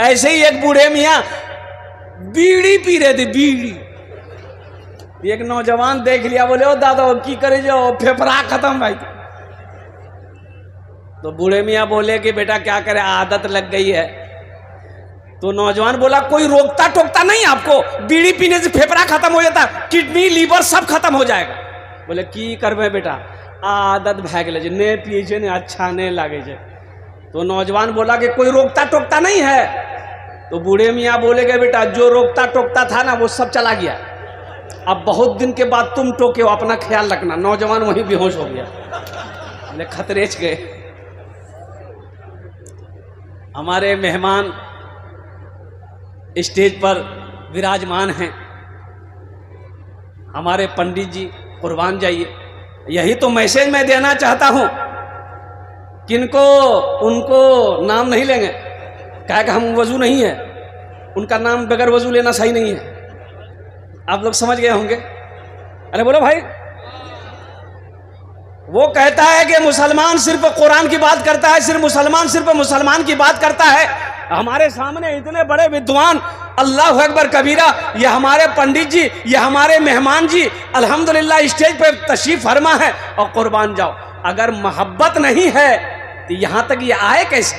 ऐसे ही एक बूढ़े मियाँ बीड़ी पी रहे थे, बीड़ी। एक नौजवान देख लिया, बोले ओ दादा की करे जो फेफड़ा खत्म भाई। तो बूढ़े मियाँ बोले कि बेटा क्या करे, आदत लग गई है। तो नौजवान बोला कोई रोकता टोकता नहीं आपको, बीड़ी पीने से फेफड़ा खत्म हो जाता, किडनी लीवर सब खत्म हो जाएगा। बोले की करबे बेटा, आदत भाग ले, ने पिए ने अच्छा नहीं लागे जे। तो नौजवान बोला कि कोई रोकता टोकता नहीं है। तो बूढ़े मियाँ बोले गए बेटा जो रोकता टोकता था ना वो सब चला गया, अब बहुत दिन के बाद तुम टोके हो, अपना ख्याल रखना। नौजवान वहीं बेहोश हो गया, बोले खतरेच गए। हमारे मेहमान स्टेज पर विराजमान हैं, हमारे पंडित जी, कुर्बान जाइए। यही तो मैसेज मैं देना चाहता हूं। किनको उनको नाम नहीं लेंगे, क्या कि हम वजू नहीं है, उनका नाम बगैर वजू लेना सही नहीं है। आप लोग समझ गए होंगे। अरे बोलो भाई। वो कहता है कि मुसलमान सिर्फ कुरान की बात करता है, सिर्फ मुसलमान की बात करता है। हमारे सामने इतने बड़े विद्वान, अल्लाह अकबर कबीरा, ये हमारे पंडित जी, ये हमारे मेहमान जी अल्हम्दुलिल्लाह स्टेज पे तशरीफ फरमा है। और कुर्बान जाओ, अगर मोहब्बत नहीं है तो यहां तक ये आए कैसे?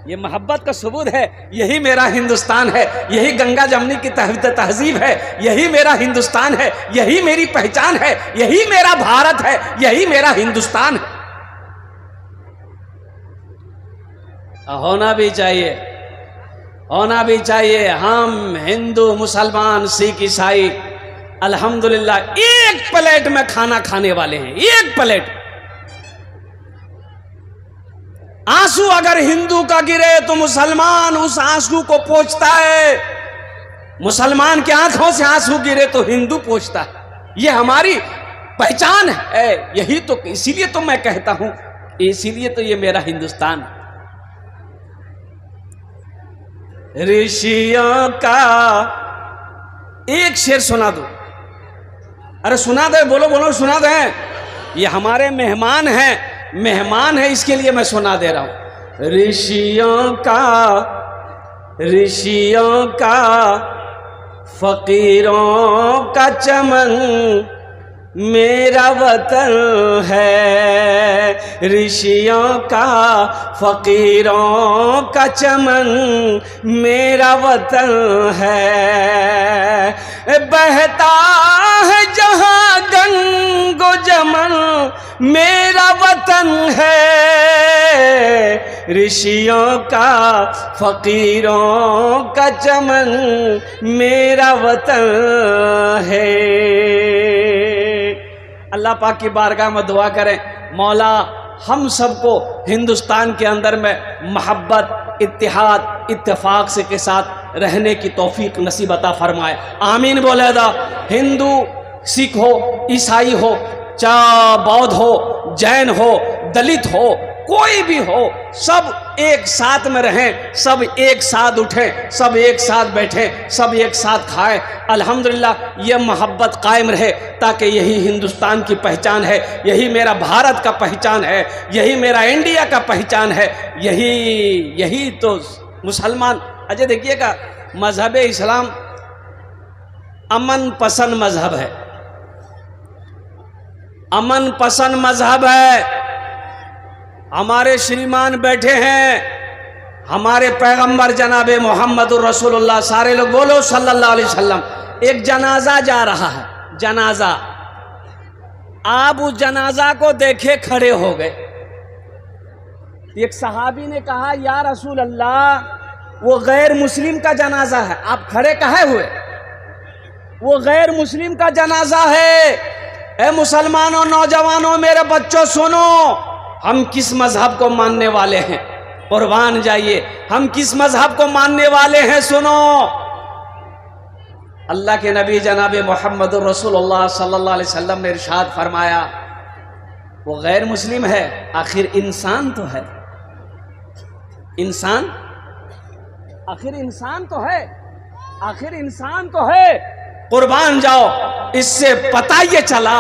ये मोहब्बत का सबूत है। यही मेरा हिंदुस्तान है, यही गंगा जमनी की तहजीब है, यही मेरा हिंदुस्तान है, यही मेरी पहचान है, यही मेरा भारत है, यही मेरा हिंदुस्तान है। होना भी चाहिए, होना भी चाहिए। हम हिंदू, मुसलमान, सिख, ईसाई अल्हम्दुलिल्लाह एक प्लेट में खाना खाने वाले हैं, एक प्लेट। आंसू अगर हिंदू का गिरे तो मुसलमान उस आंसू को पोंछता है, मुसलमान की आंखों से आंसू गिरे तो हिंदू पोंछता है। ये हमारी पहचान है। यही तो, इसीलिए तो मैं कहता हूं, इसीलिए तो ये मेरा हिंदुस्तान है। ऋषियों का एक शेर सुना दो। अरे सुना दे, बोलो बोलो सुना दे। ये हमारे मेहमान हैं, मेहमान है, इसके लिए मैं सुना दे रहा हूं। ऋषियों का फकीरों का चमन मेरा वतन है। ऋषियों का फकीरों का चमन मेरा वतन है। बहता है जहां गंगो जमन मेरा वतन है। ऋषियों का फकीरों का चमन मेरा वतन है। अल्लाह पाक की बारगाह में दुआ करें, मौला हम सबको हिंदुस्तान के अंदर में मोहब्बत, इत्तिहाद, इत्तेफाक से के साथ रहने की तौफीक नसीब अता फरमाए। आमीन बोले दा। हिंदू, सिख हो, ईसाई हो, चाहे बौद्ध हो, जैन हो, दलित हो, कोई भी हो, सब एक साथ में रहें, सब एक साथ उठें, सब एक साथ बैठें, सब एक साथ खाएं। अल्हम्दुलिल्लाह ये मोहब्बत कायम रहे, ताकि यही हिंदुस्तान की पहचान है, यही मेरा भारत का पहचान है, यही मेरा इंडिया का पहचान है, यही तो मुसलमान। अजय देखिएगा, मजहब इस्लाम अमन पसंद मजहब है, अमन पसंद मजहब है। हमारे श्रीमान बैठे हैं, हमारे पैगंबर जनाबे मोहम्मदुर रसूलुल्लाह, सारे लोग बोलो सल्लल्लाहु अलैहि वसल्लम। एक जनाजा जा रहा है, जनाजा। आप उस जनाजा को देखे खड़े हो गए। एक सहाबी ने कहा या रसूल अल्लाह वो गैर मुस्लिम का जनाजा है, आप खड़े काहे हुए? वो गैर मुस्लिम का जनाजा है। ए मुसलमानों, नौजवानों, मेरे बच्चों सुनो, हम किस मजहब को मानने वाले हैं? कुर्बान जाइए, हम किस मजहब को मानने वाले हैं? सुनो, अल्लाह के नबी जनाबे मोहम्मदुर रसूलुल्लाह सल्लल्लाहु अलैहि वसल्लम ने इरशाद फरमाया, वो गैर मुस्लिम है, आखिर इंसान तो है, इंसान, आखिर इंसान तो है, आखिर इंसान तो है। कुर्बान जाओ, इससे पता ये चला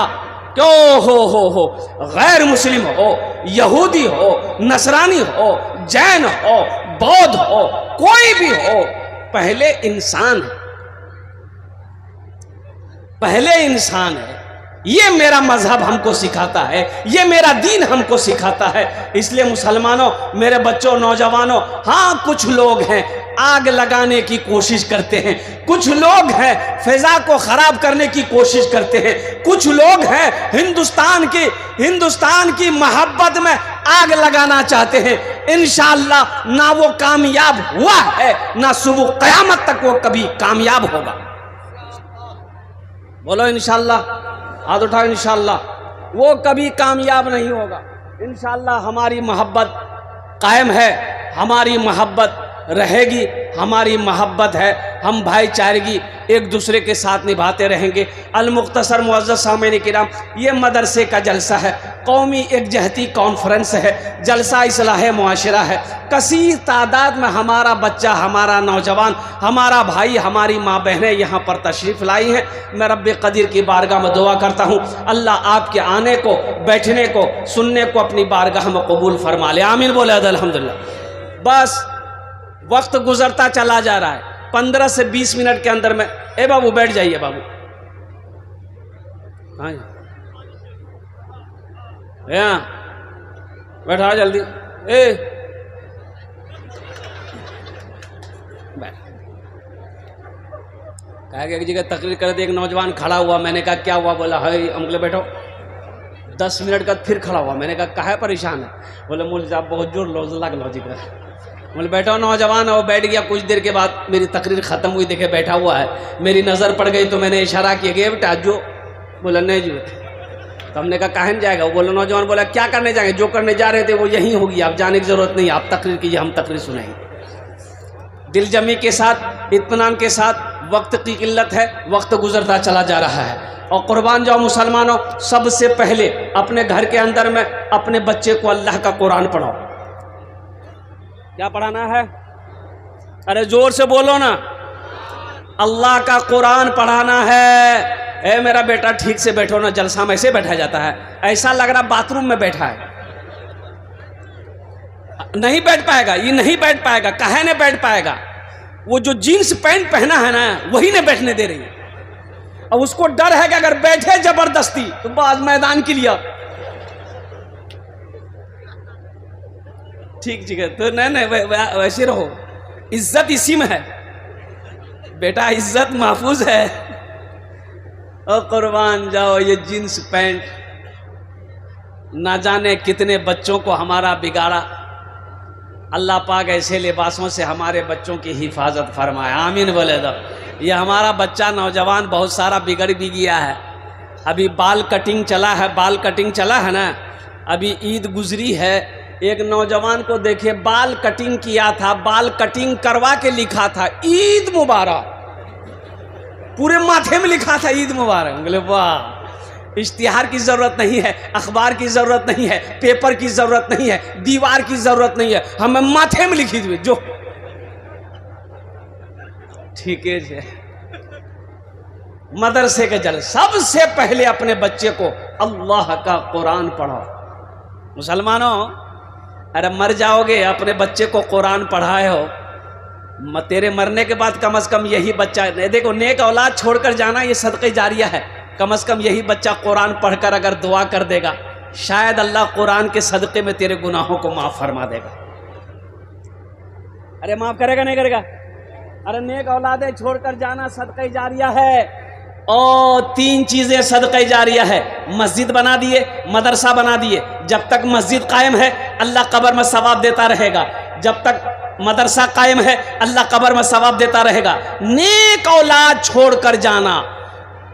क्यों हो गैर मुस्लिम हो, यहूदी हो, नसरानी हो, जैन हो, बौद्ध हो, कोई भी हो, पहले इंसान है, पहले इंसान है। ये मेरा मजहब हमको सिखाता है, ये मेरा दीन हमको सिखाता है। इसलिए मुसलमानों, मेरे बच्चों, नौजवानों, हाँ कुछ लोग हैं आग लगाने की कोशिश करते हैं, कुछ लोग हैं फिजा को खराब करने की कोशिश करते हैं, कुछ लोग हैं हिंदुस्तान की मोहब्बत में आग लगाना चाहते हैं। इंशाअल्लाह ना वो कामयाब हुआ है, ना सुबह क़यामत तक वो कभी कामयाब होगा। बोलो इंशाअल्लाह, हाथ उठाओ। इंशाअल्लाह वो कभी कामयाब नहीं होगा। इंशाअल्लाह हमारी मोहब्बत कायम है, हमारी मोहब्बत रहेगी, हमारी मोहब्बत है, हम भाईचारगी एक दूसरे के साथ निभाते रहेंगे। अल-मुख्तसर मुअज़्ज़ज़ सामीन किराम, ये मदरसे का जलसा है, कौमी एकजहती कॉन्फ्रेंस है, जलसा इस्लाह मुआशरा है। कसीर तादाद में हमारा बच्चा, हमारा नौजवान, हमारा भाई, हमारी माँ बहनें यहाँ पर तशरीफ़ लाई हैं। मैं रब्बे क़दीर की बारगाह में दुआ करता हूँ अल्लाह आपके आने को, बैठने को, सुनने को अपनी बारगाह में कबूल फरमा ले। आमीन बोले अल्हम्दुलिल्लाह। बस वक्त गुजरता चला जा रहा है, 15 से 20 मिनट के अंदर में। ए बाबू बैठ जाइए बाबू, हाँ बैठा जल्दी। कहा कि एक जगह तकरीर कर दी, एक नौजवान खड़ा हुआ, मैंने कहा क्या हुआ? बोला है अंकल बैठो। 10 मिनट का फिर खड़ा हुआ, मैंने कहा काहे परेशान है? बोले मुझे आप बहुत जोर लॉजिक है। बोले बैठो नौजवान, और बैठ गया। कुछ देर के बाद मेरी तकरीर ख़त्म हुई, देखे बैठा हुआ है, मेरी नज़र पड़ गई तो मैंने इशारा किया कि बेटा जो। बोला नहीं जो। तो हमने कहा काहे जाएगा? वो बोला, नौजवान बोला क्या करने जाएंगे? जो करने जा रहे थे वो यहीं होगी, आप जाने की ज़रूरत नहीं, आप तकरीर कीजिए, हम तकरीर सुनाएंगे। दिलजमी के साथ, इत्मीनान के साथ। वक्त की किल्लत है, वक्त गुजरता चला जा रहा है। और कुर्बान जाओ मुसलमानों, सबसे पहले अपने घर के अंदर में अपने बच्चे को अल्लाह का कुरान पढ़ाओ। क्या पढ़ाना है? अरे जोर से बोलो ना, अल्लाह का कुरान पढ़ाना है। ए मेरा बेटा ठीक से बैठो ना, जलसा में ऐसे बैठा जाता है, ऐसा लग रहा बाथरूम में बैठा है। नहीं बैठ पाएगा, ये नहीं बैठ पाएगा। काहे नहीं बैठ पाएगा? वो जो जीन्स पैंट पहना है ना, वही नहीं बैठने दे रही है। अब उसको डर है कि अगर बैठे जबरदस्ती तो बाद मैदान के लिए। ठीक है, तो नहीं वैसे रहो, इज्जत इसी में है बेटा, इज्जत महफूज है। और कुर्बान जाओ, ये जीन्स पैंट ना जाने कितने बच्चों को हमारा बिगाड़ा। अल्लाह पाक ऐसे लिबासों से हमारे बच्चों की हिफाजत फरमाए। आमीन बोले दो। ये हमारा बच्चा नौजवान बहुत सारा बिगड़ भी गया है। अभी बाल कटिंग चला है, बाल कटिंग चला है ना, अभी ईद गुजरी है। एक नौजवान को देखे बाल कटिंग किया था, बाल कटिंग करवा के लिखा था ईद मुबारक, पूरे माथे में लिखा था ईद मुबारक। बोले वाह, इश्तिहार की ज़रूरत नहीं है, अखबार की ज़रूरत नहीं है, पेपर की ज़रूरत नहीं है, दीवार की ज़रूरत नहीं है, हमें माथे में लिखी हुई जो। ठीक है, मदरसे के जल सबसे पहले अपने बच्चे को अल्लाह का कुरान पढ़ाओ। मुसलमानों, अरे मर जाओगे, अपने बच्चे को कुरान पढ़ाए हो, तेरे मरने के बाद कम से कम यही बच्चा, देखो नेक औलाद छोड़कर जाना ये सदक़े जारिया है, कम से कम यही बच्चा कुरान पढ़कर अगर दुआ कर देगा, शायद अल्लाह कुरान के सदक़े में तेरे गुनाहों को माफ़ फरमा देगा। अरे माफ़ करेगा नहीं करेगा? अरे नेक औलादें छोड़कर जाना सदक़े जारिया है। और 3 चीज़ें सदक़े जारिया है। मस्जिद बना दिए, मदरसा बना दिए, जब तक मस्जिद कायम है अल्लाह कब्र में सवाब देता रहेगा, जब तक मदरसा कायम है अल्लाह कब्र में सवाब देता रहेगा। नेक औलाद छोड़कर जाना,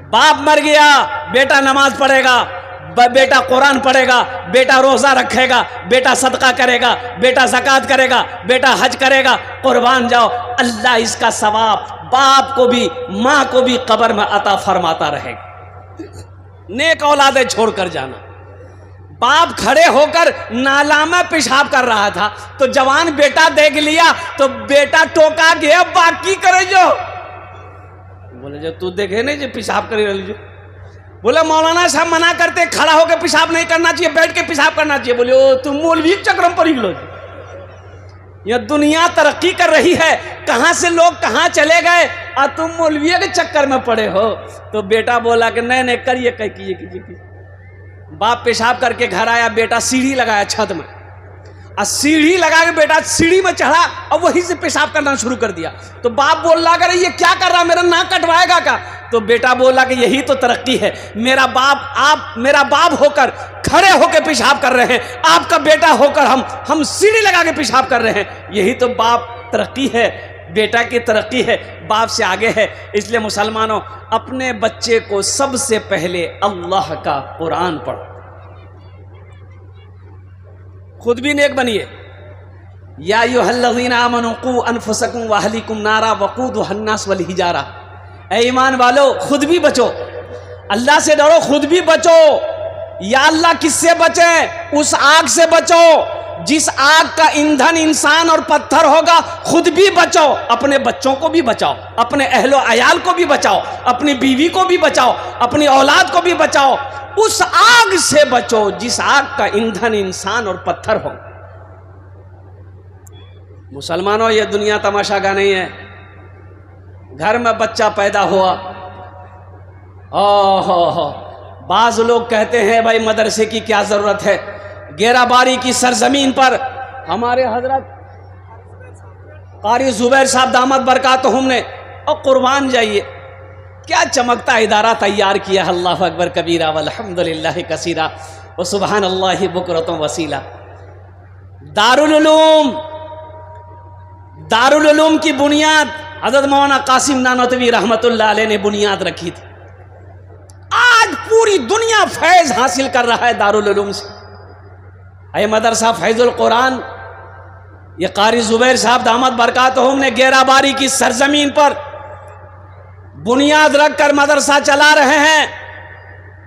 बाप मर गया, बेटा नमाज पढ़ेगा, बेटा कुरान पढ़ेगा, बेटा रोज़ा रखेगा, बेटा सदका करेगा, बेटा ज़कात करेगा, बेटा हज करेगा, कुर्बान जाओ, अल्लाह इसका सवाब बाप को भी माँ को भी कब्र में अता फरमाता रहेगा। नेक औलादें छोड़कर जाना। बाप खड़े होकर नाला में पेशाब कर रहा था तो जवान बेटा देख लिया तो बेटा टोका गया, बाकी करे जो। बोले जो तू देखे नहीं जो पेशाब करे रही जो। बोले मौलाना साहब मना करते, खड़ा होकर पेशाब नहीं करना चाहिए, बैठ के पेशाब करना चाहिए। बोले ओ तुम मौलवी चक्रम पर ही लो। ये दुनिया तरक्की कर रही है, कहाँ से लोग कहाँ चले गए और तुम मौलविया के चक्कर में पड़े हो। तो बेटा बोला कि नहीं नहीं करिए, कह कीजिए। बाप पेशाब करके घर आया, बेटा सीढ़ी लगाया छत में, और सीढ़ी लगा के बेटा सीढ़ी में चढ़ा और वहीं से पेशाब करना शुरू कर दिया। तो बाप बोल रहा करे ये क्या कर रहा, मेरा नाक कटवाएगा क्या? तो बेटा बोला कि यही तो तरक्की है, आप मेरा बाप होकर खड़े होकर पेशाब कर रहे हैं, आपका बेटा होकर हम सीढ़ी लगा के पेशाब कर रहे हैं। यही तो बाप तरक्की है, बेटा की तरक्की है, बाप से आगे है। इसलिए मुसलमानों, अपने बच्चे को सबसे पहले अल्लाह का कुरान पढ़ो, खुद भी नेक बनिए। या अय्युहल्लज़ीना आमनू क़ू अनफुसकुम व अहलीकुम नारा वक़ूदुहा अन्नास वल हिजारा। ऐ ईमान वालो, खुद भी बचो, अल्लाह से डरो, खुद भी बचो। या अल्लाह किससे बचे? उस आग से बचो जिस आग का ईंधन इंसान और पत्थर होगा। खुद भी बचो, अपने बच्चों को भी बचाओ, अपने अहलो अयाल को भी बचाओ, अपनी बीवी को भी बचाओ, अपनी औलाद को भी बचाओ। उस आग से बचो जिस आग का ईंधन इंसान और पत्थर हो। मुसलमानों, ये दुनिया तमाशा का नहीं है। घर में बच्चा पैदा हुआ, ओहो, बाज लोग कहते हैं भाई मदरसे की क्या जरूरत है। गेराबारी की सरजमीन पर हमारे हजरत कारी जुबैर साहब दामद बरकातहुम ने, और कुर्बान जाइए क्या चमकता इदारा तैयार किया। अल्लाह अकबर कबीरा वल्हम्दुलिल्लाह कसीरा व सुबहानल्लाहि बुकरतुम वसीला। दारुल उलूम की बुनियाद हज़रत मौलाना कासिम नानोतवी रहमतुल्लाह अलैह ने बुनियाद रखी थी। आज पूरी दुनिया फैज हासिल कर रहा है दारुल उलूम से। ये मदरसा फैजुल कुरान, ये कारी जुबैर साहब दामद बरकातहुम ने गेराबारी की सरजमीन पर बुनियाद रखकर मदरसा चला रहे हैं।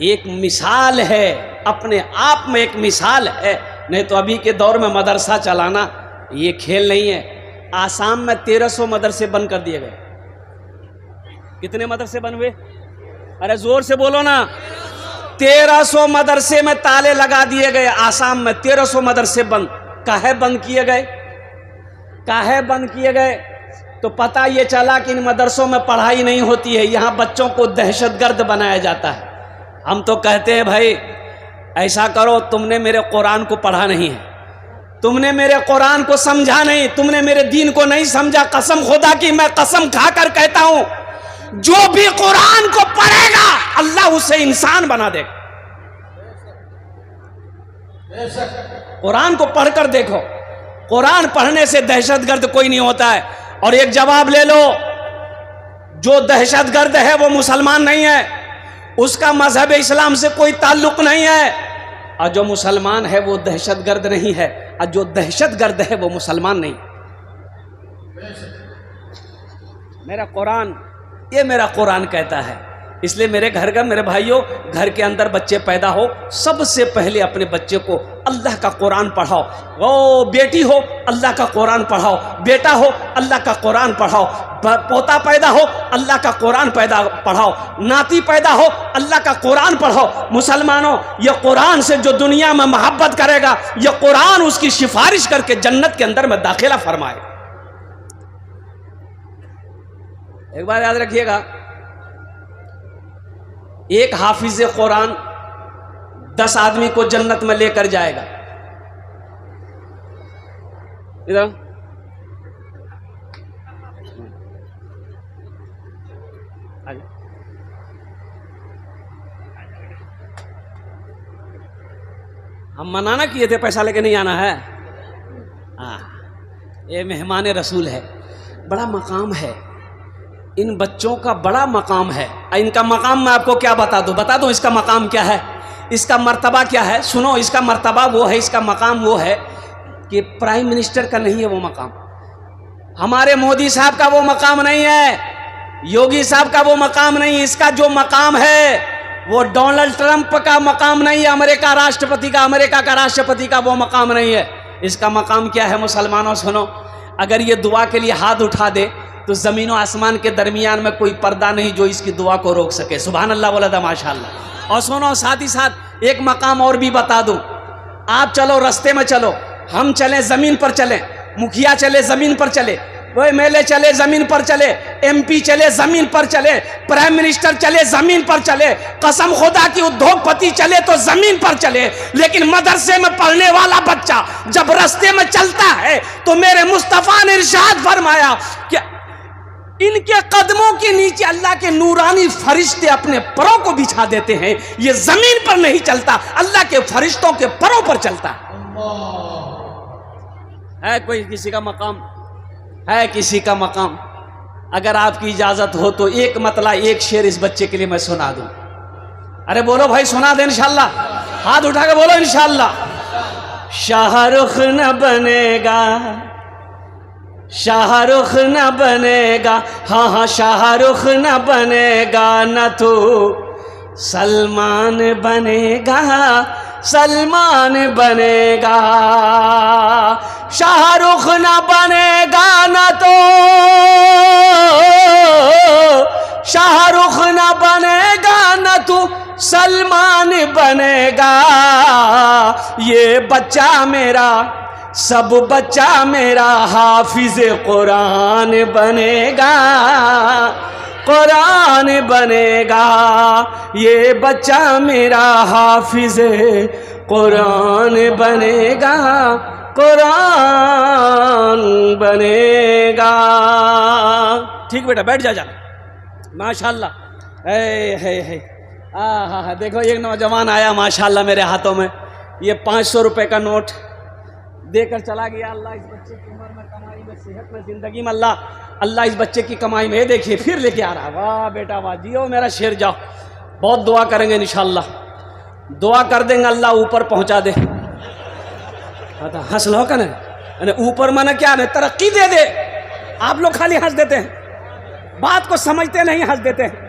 एक मिसाल है, अपने आप में एक मिसाल है। नहीं तो अभी के दौर में मदरसा चलाना ये खेल नहीं है। आसाम में 1300 मदरसे बंद कर दिए गए। कितने मदरसे बन हुए? अरे जोर से बोलो ना। 1300 मदरसे में ताले लगा दिए गए। आसाम में 1300 मदरसे बंद। काहे बंद किए गए? काहे बंद किए गए? तो पता ये चला कि इन मदरसों में पढ़ाई नहीं होती है, यहाँ बच्चों को दहशतगर्द बनाया जाता है। हम तो कहते हैं भाई ऐसा करो, तुमने मेरे कुरान को पढ़ा नहीं है, तुमने मेरे कुरान को समझा नहीं, तुमने मेरे दीन को नहीं समझा। कसम खुदा की मैं कसम खाकर कहता हूं, जो भी कुरान को पढ़ेगा अल्लाह उसे इंसान बना देगा। कुरान को पढ़कर देखो, कुरान पढ़ने से दहशतगर्द कोई नहीं होता है। और एक जवाब ले लो, जो दहशतगर्द है वो मुसलमान नहीं है, उसका मजहब इस्लाम से कोई ताल्लुक नहीं है। और जो मुसलमान है वो दहशतगर्द नहीं है, और जो दहशतगर्द है वो मुसलमान नहीं। मेरा कुरान, ये मेरा कुरान कहता है। इसलिए मेरे घर का, मेरे भाइयों, घर के अंदर बच्चे पैदा हो, सबसे पहले अपने बच्चे को अल्लाह का कुरान पढ़ाओ। वो बेटी हो अल्लाह का कुरान पढ़ाओ, बेटा हो अल्लाह का कुरान पढ़ाओ, पोता पैदा हो अल्लाह का कुरान पढ़ाओ, नाती पैदा हो अल्लाह का कुरान पढ़ाओ। मुसलमानों, ये कुरान से जो दुनिया में मोहब्बत करेगा, ये कुरान उसकी सिफारिश करके जन्नत के अंदर में दाखिला फरमाए। एक बार याद रखिएगा, एक हाफिज कुरान 10 आदमी को जन्नत में लेकर जाएगा। इधर हम मना ना किए थे, पैसा लेके नहीं आना है। ये मेहमान रसूल है, बड़ा मकाम है। इन बच्चों का बड़ा मकाम है। इनका मकाम मैं आपको क्या बता दूं इसका मकाम क्या है, इसका मर्तबा क्या है। सुनो, इसका मर्तबा वो है, इसका मकाम वो है कि प्राइम मिनिस्टर का नहीं है वो मकाम, हमारे मोदी साहब का वो मकाम नहीं है, योगी साहब का वो मकाम नहीं। इसका जो मकाम है वो डोनाल्ड ट्रंप का मकाम नहीं है, अमेरिका का राष्ट्रपति का वो मकाम नहीं है। इसका मकाम क्या है मुसलमानों? सुनो, अगर ये दुआ के लिए हाथ उठा दे तो ज़मीन और आसमान के दरमियान में कोई पर्दा नहीं जो इसकी दुआ को रोक सके। सुभान अल्लाह वलदा माशाअल्लाह। और सुनो, साथ ही साथ एक मकाम और भी बता दूं। आप चलो, रास्ते में चलो, हम चलें, ज़मीन पर चलें, मुखिया चले जमीन पर चले, वो एमएलए चले जमीन पर चले, एमपी चले जमीन पर चले, प्राइम मिनिस्टर चले जमीन पर चले, कसम खुदा की उद्योगपति चले तो जमीन पर चले, लेकिन मदरसे में पढ़ने वाला बच्चा जब रास्ते में चलता है तो मेरे मुस्तफा ने इरशाद फरमाया कि इनके कदमों के नीचे अल्लाह के नूरानी फरिश्ते अपने परों को बिछा देते हैं। ये जमीन पर नहीं चलता, अल्लाह के फरिश्तों के परों पर चलता है। कोई किसी का मकाम है, किसी का मकाम? अगर आपकी इजाजत हो तो एक मतला, एक शेर इस बच्चे के लिए मैं सुना दूं। अरे बोलो भाई, सुना दे इंशाल्लाह, हाथ उठा के बोलो इंशाल्लाह। शाहरुख न बनेगा, शाहरुख न बनेगा, हाँ हाँ शाहरुख न बनेगा, न तो सलमान बनेगा, सलमान बनेगा। शाहरुख न बनेगा न तो शाहरुख न बनेगा, न तो सलमान बनेगा। ये बच्चा मेरा, सब बच्चा मेरा हाफिज कुरान बनेगा, कुरान बनेगा। ये बच्चा मेरा हाफिज कुरान बनेगा, कुरान बनेगा। ठीक बेटा, बैठ जा। माशाल्लाह, है हाँ, देखो एक नौजवान आया माशाल्लाह मेरे हाथों में ये 500 रुपए का नोट देकर चला गया। अल्लाह इस बच्चे की उम्र में, कमाई में, सेहत में, जिंदगी में अल्लाह इस बच्चे की कमाई में, देखिए फिर लेके आ रहा। वाह बेटा वाह, जियो मेरा शेर, जाओ। बहुत दुआ करेंगे इंशाल्लाह, दुआ कर देंगे अल्लाह ऊपर पहुंचा दे। हंस लो का ना, ऊपर माना क्या है, तरक्की दे दे। आप लोग खाली हंस देते हैं, बात को समझते नहीं, हंस देते हैं।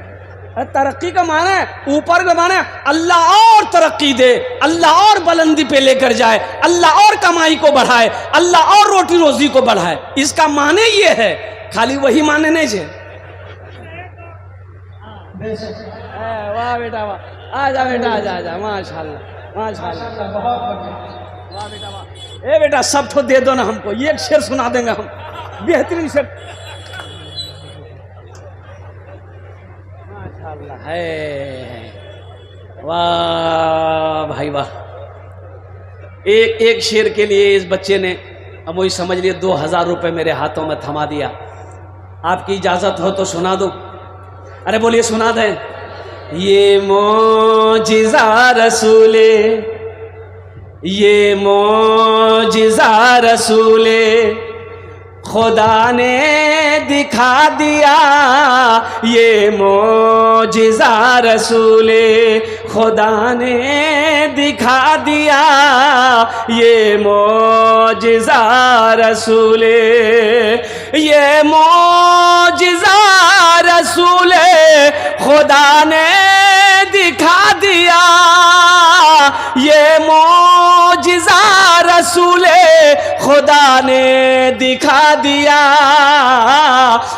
तरक्की का माना है, ऊपर का माना है अल्लाह और तरक्की दे, अल्लाह और बुलंदी पे लेकर जाए, अल्लाह और कमाई को बढ़ाए, अल्लाह और रोटी रोजी को बढ़ाए। इसका माने ये है, खाली वही माने नहीं है। वाह बेटा वाह, आजा बेटा, आजा। माशाल्लाह माशाल्लाह, वाह बेटा वाह। ए बेटा, सब तो दे दो ना हमको, ये एक शेर सुना देंगे हम, बेहतरीन शेर। है वाह भाई वाह। एक शेर के लिए इस बच्चे ने, अब वही समझ लिए 2000 रुपए मेरे हाथों में थमा दिया। आपकी इजाजत हो तो सुना दो। अरे बोलिए, सुना दें। ये मोजिज़ा रसूले, ये मोजिज़ा रसूले खुदा ने दिखा दिया, ये मोजिज़ा रसूले खुदा ने दिखा दिया, ये मोजिज़ा रसूले, ये मोजिज़ा रसूले खुदा ने दिखा दिया, ये मोजिज़ा रसूले खुदा ने दिखा दिया।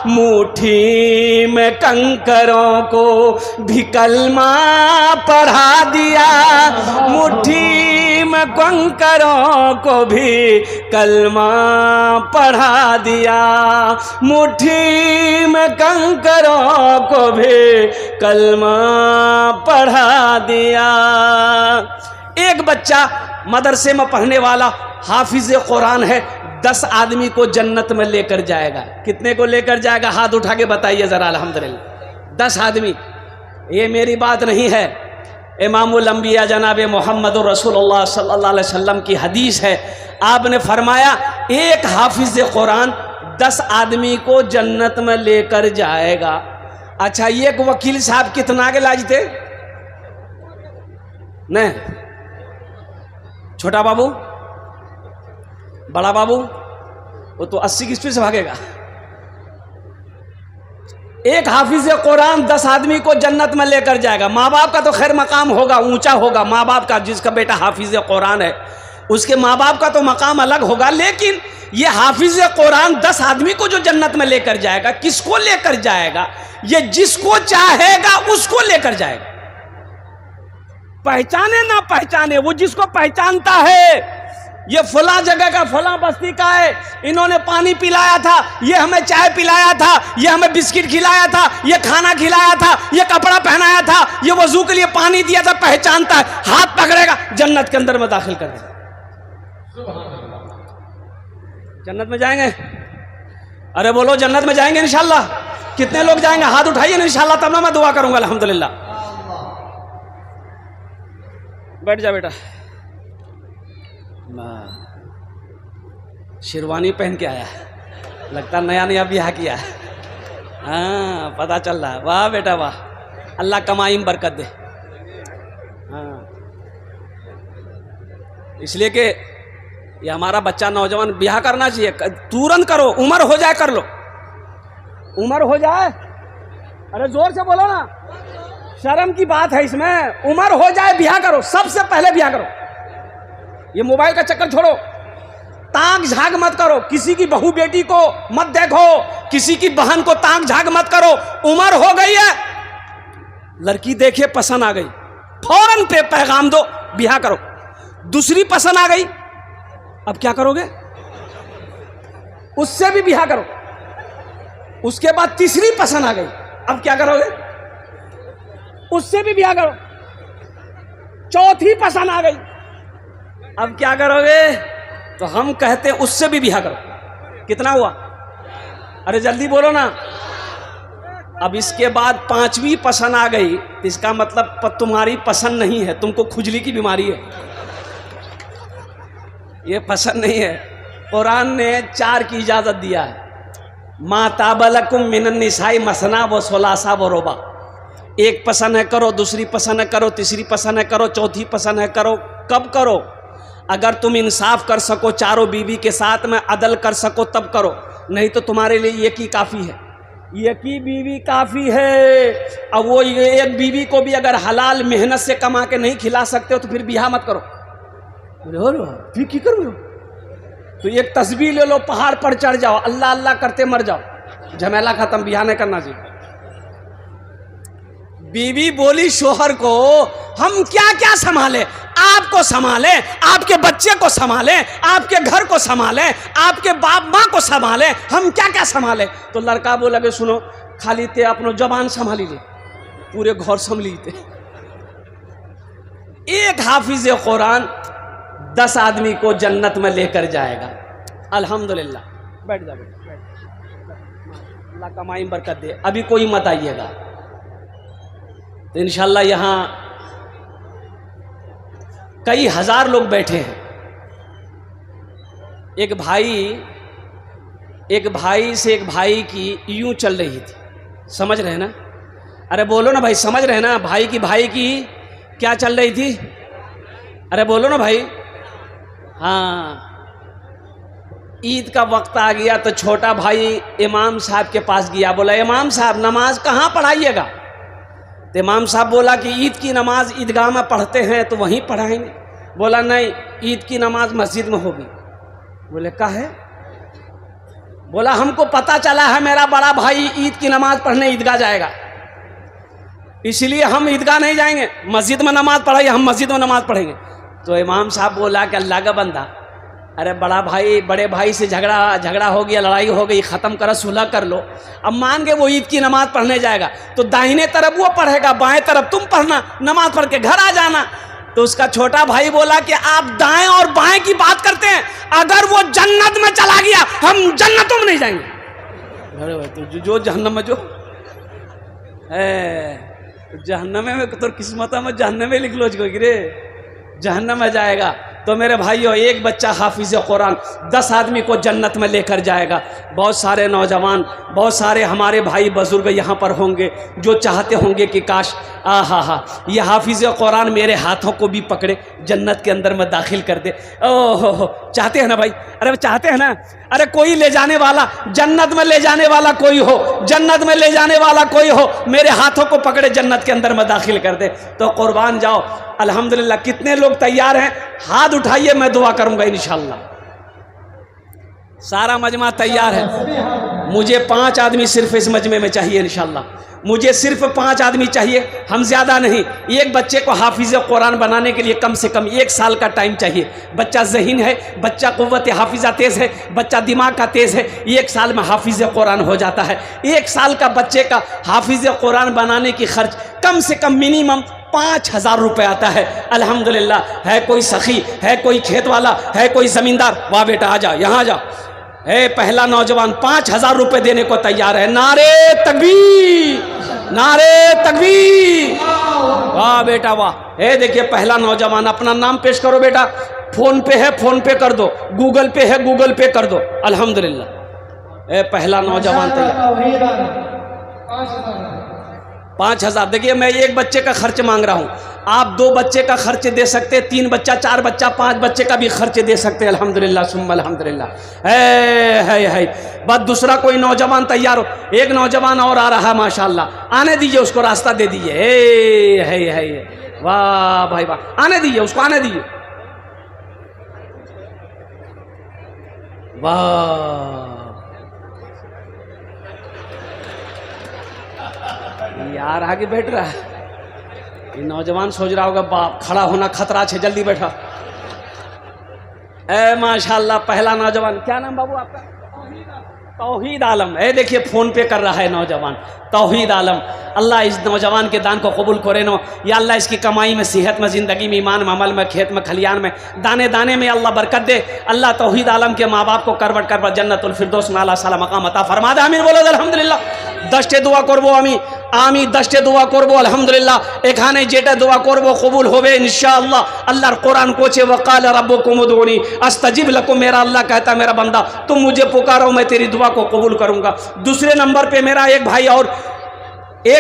मुट्ठी में कंकरों को भी कलमा पढ़ा दिया, मुट्ठी में कंकरों को भी कलमा पढ़ा दिया, मुट्ठी में कंकरों को भी कलमा पढ़ा दिया। एक बच्चा मदरसे में पढ़ने वाला हाफिज कुरान है, 10 आदमी को जन्नत में लेकर जाएगा। कितने को लेकर जाएगा? हाथ उठा के बताइए जरा। अल्हम्दुलिल्लाह 10 आदमी। ये मेरी बात नहीं है, इमामुल अंबिया जनाब मोहम्मद रसूलुल्लाह सल्लल्लाहु अलैहि वसल्लम की हदीस है। आपने फरमाया एक हाफिज कुरान 10 आदमी को जन्नत में लेकर जाएगा। अच्छा, ये एक वकील साहब कितना के लाजते? नहीं, छोटा बाबू, बड़ा बाबू, वो तो 80 की स्पीड से भागेगा। एक हाफिज कुरान 10 आदमी को जन्नत में लेकर जाएगा। माँ बाप का तो खैर मकाम होगा, ऊंचा होगा माँ बाप का। जिसका बेटा हाफिज कुरान है उसके माँ बाप का तो मकाम अलग होगा, लेकिन ये हाफिज कुरान 10 आदमी को जो जन्नत में लेकर जाएगा, किसको लेकर जाएगा? ये जिसको चाहेगा उसको लेकर जाएगा। पहचाने ना पहचाने, वो जिसको पहचानता है ये फला जगह का फला बस्ती का है, इन्होंने पानी पिलाया था, ये हमें चाय पिलाया था, ये हमें बिस्किट खिलाया था, ये खाना खिलाया था, ये कपड़ा पहनाया था, ये वजू के लिए पानी दिया था, पहचानता है, हाथ पकड़ेगा, जन्नत के अंदर में दाखिल कर देगा। जन्नत में जाएंगे? अरे बोलो जन्नत में जाएंगे इंशाल्लाह? कितने लोग जाएंगे? हाथ उठाइए ना इंशाल्लाह, तब ना मैं दुआ करूंगा। अल्हम्दुलिल्लाह। बैठ जा बेटा। शेरवानी पहन के आया, लगता नया नया ब्याह किया है। हाँ, पता चल रहा है। वाह बेटा वाह, अल्लाह कमाई में बरकत दे। हाँ, इसलिए कि ये हमारा बच्चा नौजवान ब्याह करना चाहिए, तुरंत करो, उम्र हो जाए कर लो, उम्र हो जाए। अरे जोर से बोलो ना, शर्म की बात है इसमें। उम्र हो जाए ब्याह करो, सबसे पहले ब्याह करो। ये मोबाइल का चक्कर छोड़ो, ताक झाग मत करो, किसी की बहू बेटी को मत देखो, किसी की बहन को ताक झाग मत करो। उम्र हो गई है, लड़की देखे पसंद आ गई, फौरन पे पैगाम दो, ब्याह करो। दूसरी पसंद आ गई, अब क्या करोगे? उससे भी ब्याह करो। उसके बाद तीसरी पसंद आ गई, अब क्या करोगे? उससे भी ब्याह करो। चौथी पसंद आ गई, अब क्या करोगे? तो हम कहते हैं उससे भी ब्याह करो। कितना हुआ? अरे जल्दी बोलो ना। अब इसके बाद पांचवी पसंद आ गई, तो इसका मतलब तुम्हारी पसंद नहीं है, तुमको खुजली की बीमारी है, ये पसंद नहीं है। कुरान ने 4 की इजाजत दिया है। माताबलकुम मिनन निसाई मसना व सुलासा व रुबा। एक पसंद है करो, दूसरी पसंद है करो, तीसरी पसंद है करो, चौथी पसंद है करो। कब करो? अगर तुम इंसाफ कर सको, चारों बीवी के साथ में अदल कर सको तब करो, नहीं तो तुम्हारे लिए एक ही काफ़ी है, एक ही बीवी काफ़ी है। अब वो एक बीवी को भी अगर हलाल मेहनत से कमा के नहीं खिला सकते हो तो फिर ब्याह मत करो। फिर की करो? तो एक तस्बीह ले लो, पहाड़ पर चढ़ जाओ, अल्लाह अल्लाह करते मर जाओ, झमेला खत्म, ब्याह नहीं करना चाहिए। बीवी बोली शोहर को, हम क्या क्या संभाले? आपको संभाले, आपके बच्चे को संभाले, आपके घर को संभाले, आपके बाप माँ को संभाले, हम क्या क्या संभाले? तो लड़का बोला कि सुनो, खाली ते अपनो जबान संभाली ले, पूरे घर संभली थे। एक हाफिज कुरान 10 आदमी को जन्नत में लेकर जाएगा। अल्हम्दुलिल्लाह। बैठ जा बेटा, अल्लाह कमाई में बरकत दे। अभी कोई मत आइएगा, तो इंशाल्लाह यहाँ कई हजार लोग बैठे हैं। एक भाई से एक भाई की यूं चल रही थी, समझ रहे ना? अरे बोलो ना भाई, समझ रहे ना? भाई की क्या चल रही थी? अरे बोलो ना भाई। हाँ, ईद का वक्त आ गया तो छोटा भाई इमाम साहब के पास गया, बोला इमाम साहब नमाज कहाँ पढ़ाइएगा? तो इमाम साहब बोला कि ईद की नमाज ईदगाह में पढ़ते हैं तो वहीं पढ़ाएंगे। बोला नहीं, ईद की नमाज मस्जिद में होगी। बोले का है? बोला हमको पता चला है मेरा बड़ा भाई ईद की नमाज पढ़ने ईदगाह जाएगा, इसलिए हम ईदगाह नहीं जाएंगे, मस्जिद में नमाज पढ़ाइए, हम मस्जिद में नमाज पढ़ेंगे। तो इमाम साहब बोला कि अल्लाह का बंदा, अरे बड़े भाई से झगड़ा हो गया, लड़ाई हो गई, ख़त्म करो, सुलह कर लो। अब मान के वो ईद की नमाज पढ़ने जाएगा तो दाहिने तरफ वो पढ़ेगा, बाएं तरफ तुम पढ़ना, नमाज पढ़ के घर आ जाना। तो उसका छोटा भाई बोला कि आप दाएं और बाएं की बात करते हैं, अगर वो जन्नत में चला गया हम जन्नतों में नहीं जाएंगे। अरे भाई तो जो जहन्नम में, जो जहन्नम में तो किस्मत में जहन्नम में लिख लो रे, जहन्नम में जाएगा। तो मेरे भाइयों, एक बच्चा हाफिज कुरान 10 आदमी को जन्नत में लेकर जाएगा। बहुत सारे नौजवान, बहुत सारे हमारे भाई बुजुर्ग यहाँ पर होंगे जो चाहते होंगे कि काश ये हाफिज कुरान मेरे हाथों को भी पकड़े, जन्नत के अंदर में दाखिल कर दे। ओहो, चाहते हैं ना भाई? अरे चाहते हैं ना? अरे कोई ले जाने वाला, जन्नत में ले जाने वाला कोई हो, जन्नत में ले जाने वाला कोई हो, मेरे हाथों को पकड़े जन्नत के अंदर में दाखिल कर दे। तो कुर्बान जाओ। अल्हम्दुलिल्लाह। कितने लोग तैयार हैं? हाथ उठाइए, मैं दुआ करूंगा इंशाअल्लाह। सारा मजमा तैयार है। मुझे 5 आदमी सिर्फ इस मजमे में चाहिए इंशाल्लाह। मुझे सिर्फ 5 आदमी चाहिए, हम ज़्यादा नहीं। एक बच्चे को हाफिज़ कुरान बनाने के लिए कम से कम 1 साल का टाइम चाहिए। बच्चा ज़हीन है, बच्चा क़ुव्वत हाफिज़ा तेज़ है, बच्चा दिमाग का तेज़ है, 1 साल में हाफिज़ कुरान हो जाता है। 1 साल का बच्चे का हाफिज़ कुरान बनाने की खर्च कम से कम मिनिमम 5000 रुपये आता है। अल्हम्दुलिल्लाह। है कोई सखी, है कोई खेत वाला, है कोई ज़मींदार, वाह बेटा आ जा, यहाँ जा। है पहला नौजवान 5000 रुपये देने को तैयार है। नारे तकबीर, नारे तकबीर, वाह बेटा वाह। है देखिए पहला नौजवान, अपना नाम पेश करो बेटा। फ़ोन पे है, फ़ोन पे कर दो, गूगल पे है, गूगल पे कर दो। अल्हम्दुलिल्लाह। है पहला नौजवान तैयार। 5000। देखिए मैं एक बच्चे का खर्च मांग रहा हूँ, आप 2 बच्चे का खर्च दे सकते हैं, 3 बच्चा, 4 बच्चा, 5 बच्चे का भी खर्च दे सकते हैं। अल्हम्दुलिल्लाह सुम्मा अल्हम्दुलिल्लाह। है बस दूसरा कोई नौजवान तैयार हो। एक नौजवान और आ रहा है माशाल्लाह, आने दीजिए उसको, रास्ता दे दीजिए। है वाह भाई वाह, आने दीजिए उसको, आने दीजिए। वाह यार आगे बैठ रहा है। ये नौजवान सोच रहा होगा बाप खड़ा होना खतरा है, जल्दी बैठा। ए माशाल्लाह पहला नौजवान, क्या नाम बाबू आपका? तौहीद आलम। है देखिए फ़ोन पे कर रहा है नौजवान, तौहीद आलम। अल्लाह इस नौजवान के दान को कबूल करे नो। या अल्लाह इसकी कमाई में, सेहत में, ज़िंदगी में, ईमान में, अमल में, खेत में, खलियान में, दाने दाने में अल्लाह बरकत दे। अल्लाह तौहीद आलम के माँ बाप को करबट करबट जन्नतुल फिरदौस में आला साला मकाम अता फरमा दे। आमीन बोलो अल्हम्दुलिल्लाह। 10टे दुआ करबो আমি 10টে দোয়া করবো আলহামদুলিল্লাহ। এখানে যেটা দোয়া করবো কবুল হবে ইনশাআল্লাহ। আল্লাহর কোরআন কোচে वक़ाल रब्बुकुम उदऊनी अस्तजिब लकुम, मेरा अल्लाह कहता मेरा बंदा तुम मुझे पुकारो मैं तेरी दुआ को कबूल करूँगा। दूसरे नंबर पे मेरा एक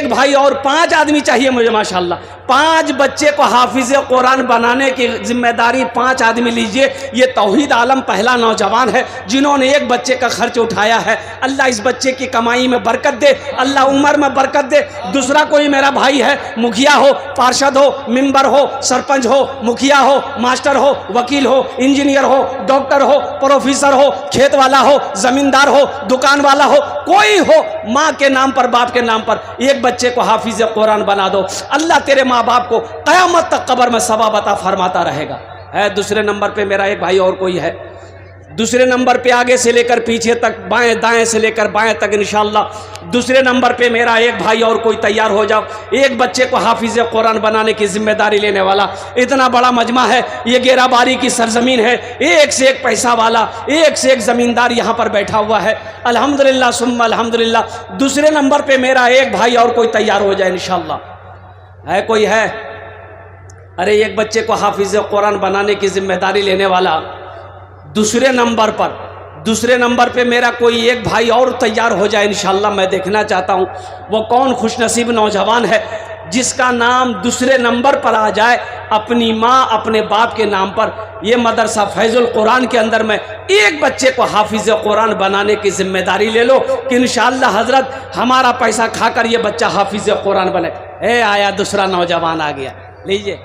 भाई और 5 आदमी चाहिए मुझे माशाल्लाह। 5 बच्चे को हाफिज़ कुरान बनाने की जिम्मेदारी 5 आदमी लीजिए। ये तौहीद आलम पहला नौजवान है जिन्होंने एक बच्चे का खर्च उठाया है। अल्लाह इस बच्चे की कमाई में बरकत दे, अल्लाह उम्र में बरकत दे। दूसरा कोई मेरा भाई है, मुखिया हो, पार्षद हो, मेंबर हो, सरपंच हो, मुखिया हो, मास्टर हो, वकील हो, इंजीनियर हो, डॉक्टर हो, प्रोफेसर हो, खेत वाला हो, ज़मींदार हो, दुकान वाला हो, कोई हो, माँ के नाम पर, बाप के नाम पर एक बच्चे को हाफिज़ कुरान बना दो। अल्लाह तेरे माँ बाप को क़यामत तक कब्र में सवाब अता फरमाता रहेगा। है दूसरे नंबर पे मेरा एक भाई और कोई है। दूसरे नंबर पे आगे से लेकर पीछे तक, बाएं दाएं से लेकर बाएं तक इंशाअल्लाह। दूसरे नंबर पे मेरा एक भाई और कोई तैयार हो जाओ। एक बच्चे को हाफिज़ कुरान बनाने की जिम्मेदारी लेने वाला। इतना बड़ा मजमा है, ये गेराबारी की सरजमीन है। एक से एक पैसा वाला, एक से एक ज़मींदार यहाँ पर बैठा हुआ है। अल्हम्दुलिल्लाह सुम्मा अल्हम्दुलिल्लाह। दूसरे नंबर पर मेरा एक भाई और कोई तैयार हो जाए इंशाअल्लाह। है कोई है? अरे एक बच्चे को हाफिज़ कुरान बनाने की जिम्मेदारी लेने वाला। दूसरे नंबर पे मेरा कोई एक भाई और तैयार हो जाए इंशाअल्लाह। मैं देखना चाहता हूँ वो कौन खुशनसीब नौजवान है जिसका नाम दूसरे नंबर पर आ जाए, अपनी माँ अपने बाप के नाम पर। ये मदरसा फैज़ुल कुरान के अंदर में एक बच्चे को हाफिज़ कुरान बनाने की जिम्मेदारी ले लो कि इंशाअल्लाह हज़रत हमारा पैसा खाकर ये बच्चा हाफिज़ कुरान बने। आया दूसरा नौजवान आ गया, लीजिए।